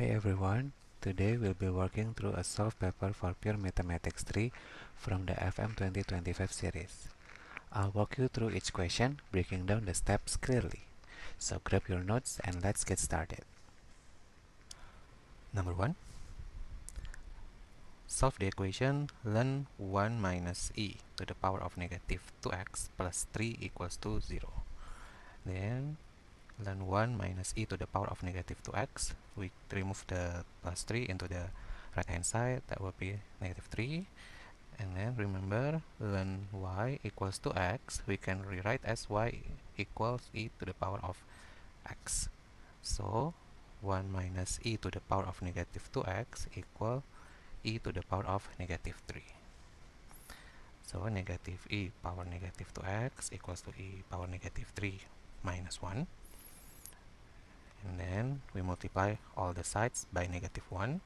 Hey everyone, today we'll be working through a solved paper for Pure Mathematics 3 from the FM 2025 series. I'll walk you through each question, breaking down the steps clearly. So grab your notes and let's get started. Number 1. Solve the equation ln 1 minus e to the power of negative 2x plus 3 equals to 0. Then ln 1 minus e to the power of negative 2x, we remove the plus 3 into the right hand side, that will be negative 3. And then remember, ln y equals to x, we can rewrite as y equals e to the power of x. So 1 minus e to the power of negative 2x equal e to the power of negative 3. So negative e power negative 2x equals to e power negative 3 minus 1. And then we multiply all the sides by negative 1,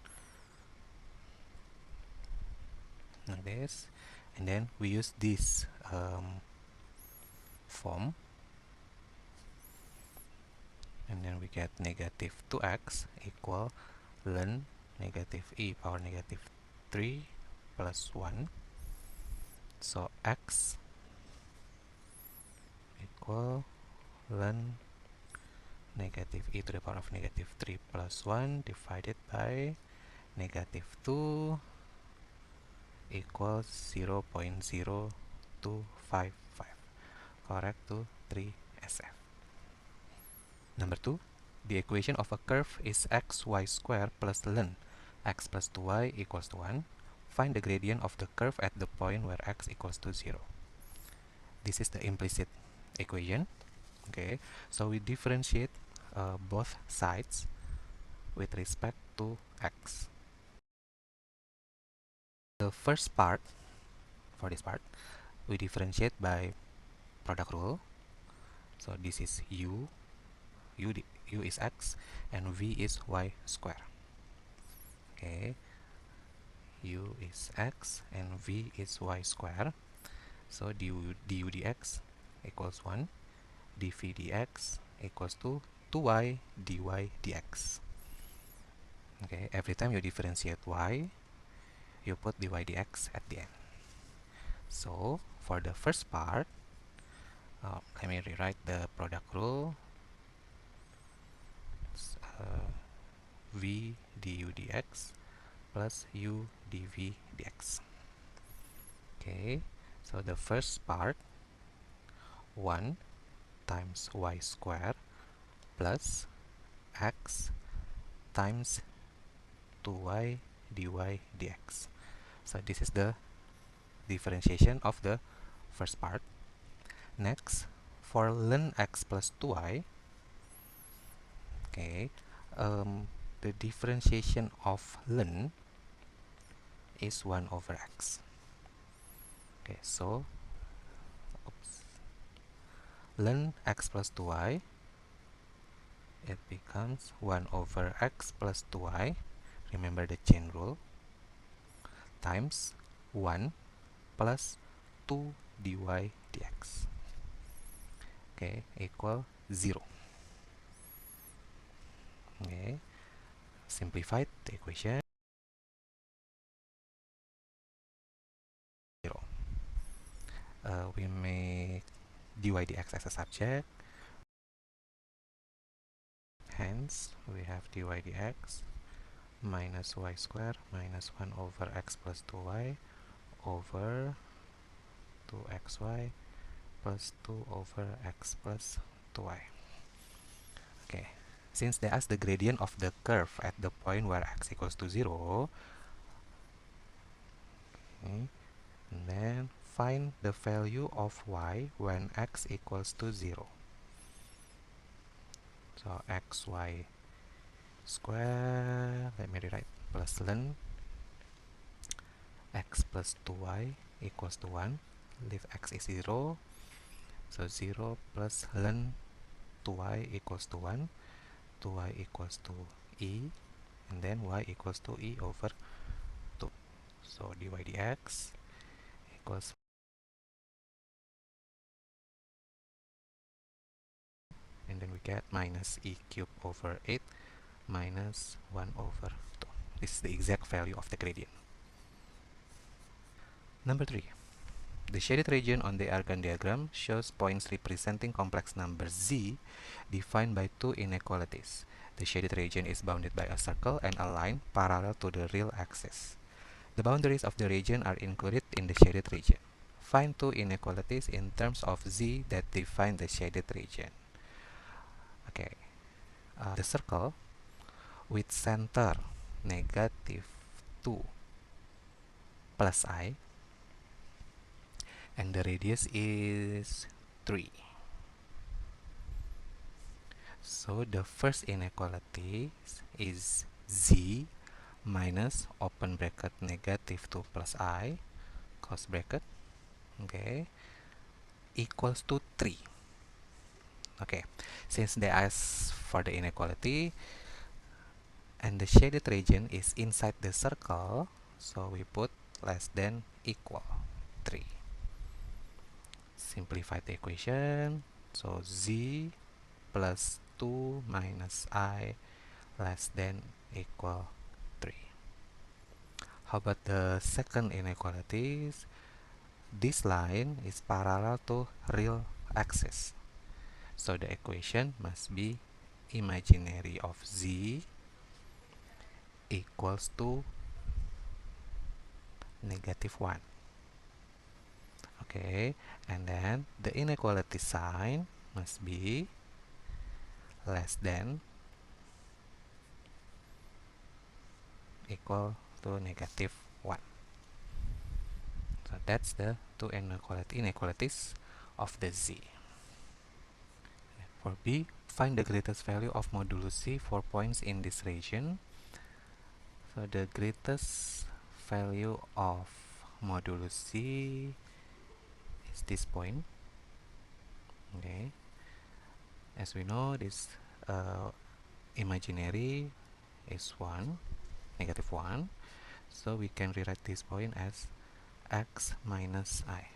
like this. And then we use this form. And then we get negative 2x equal ln negative e power negative 3 plus 1. So x equal ln negative e to the power of negative 3 plus 1 divided by negative 2 equals 0.0255. Correct to 3 SF. Number 2. The equation of a curve is xy squared plus ln x plus 2y equals to 1. Find the gradient of the curve at the point where x equals to 0. This is the implicit equation. Okay, so we differentiate both sides with respect to x. The first part, for this part, we differentiate by product rule. So this is u is x, and v is y square. Okay, u is x and v is y square. So du dx equals 1, dv dx equals to 2y dy dx. Okay, every time you differentiate y, you put dy dx at the end. So for the first part, let me rewrite the product rule. V du dx plus u dv dx. Okay, so the first part, 1 times y squared plus x times 2y dy dx. So this is the differentiation of the first part. Next, for ln x plus 2y, okay, the differentiation of ln is 1 over x. Okay, so ln x plus 2y, it becomes 1 over x plus 2y, remember the chain rule, times 1 plus 2 dy dx. Okay, equal 0. Okay, simplified the equation. 0. We make dy dx as a subject. Hence, we have dy dx minus y squared minus 1 over x plus 2y over 2xy plus 2 over x plus 2y. Okay, since they ask the gradient of the curve at the point where x equals to 0, okay, and then find the value of y when x equals to 0. So xy square, let me rewrite, plus ln x plus 2y equals to 1. Leave x is 0. So 0 plus ln 2y equals to 1. 2y equals to e. And then y equals to e over 2. So dy dx equals, and then we get minus e cubed over 8 minus 1 over 2. This is the exact value of the gradient. Number 3. The shaded region on the Argand diagram shows points representing complex number z defined by two inequalities. The shaded region is bounded by a circle and a line parallel to the real axis. The boundaries of the region are included in the shaded region. Find two inequalities in terms of z that define the shaded region. Okay, the circle with center negative 2 plus I and the radius is 3. So the first inequality is z minus open bracket negative 2 plus I close bracket, okay, equals to 3. Okay, since they ask for the inequality and the shaded region is inside the circle, so we put less than equal 3. Simplify the equation, so z plus 2 minus I less than equal 3. How about the second inequalities? This line is parallel to real axis, so the equation must be imaginary of z equals to negative 1. Okay, and then the inequality sign must be less than equal to negative 1. So that's the two inequalities of the z. For B, find the greatest value of modulus z for points in this region. So the greatest value of modulus z is this point. Okay, as we know, this imaginary is 1, negative 1. So we can rewrite this point as x minus I.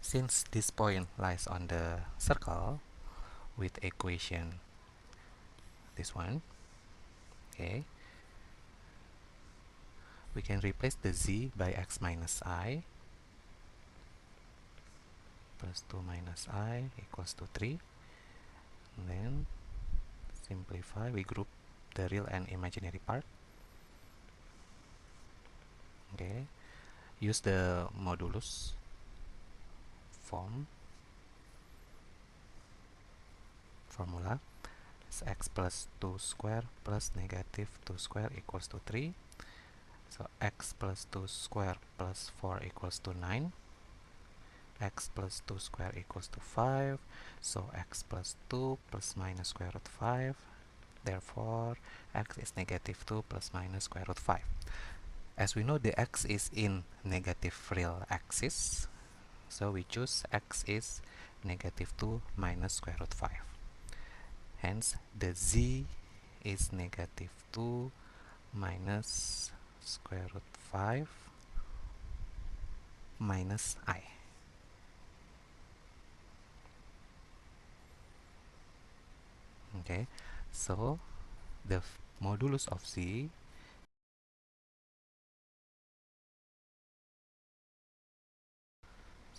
Since this point lies on the circle with equation this one, okay, we can replace the z by x minus I plus 2 minus I equals to 3. And then simplify, we group the real and imaginary part. Okay, use the modulus formula. It's x plus 2 square plus negative 2 square equals to 3. So x plus 2 square plus 4 equals to 9. X plus 2 square equals to 5. So x plus 2 plus minus square root 5. Therefore, x is negative 2 plus minus square root 5. As we know, the x is in negative real axis, so we choose x is negative 2 minus square root 5. Hence, the z is negative 2 minus square root 5 minus I. Okay, so the modulus of z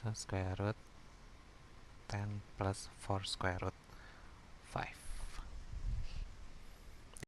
so square root 10 plus 4 square root 5.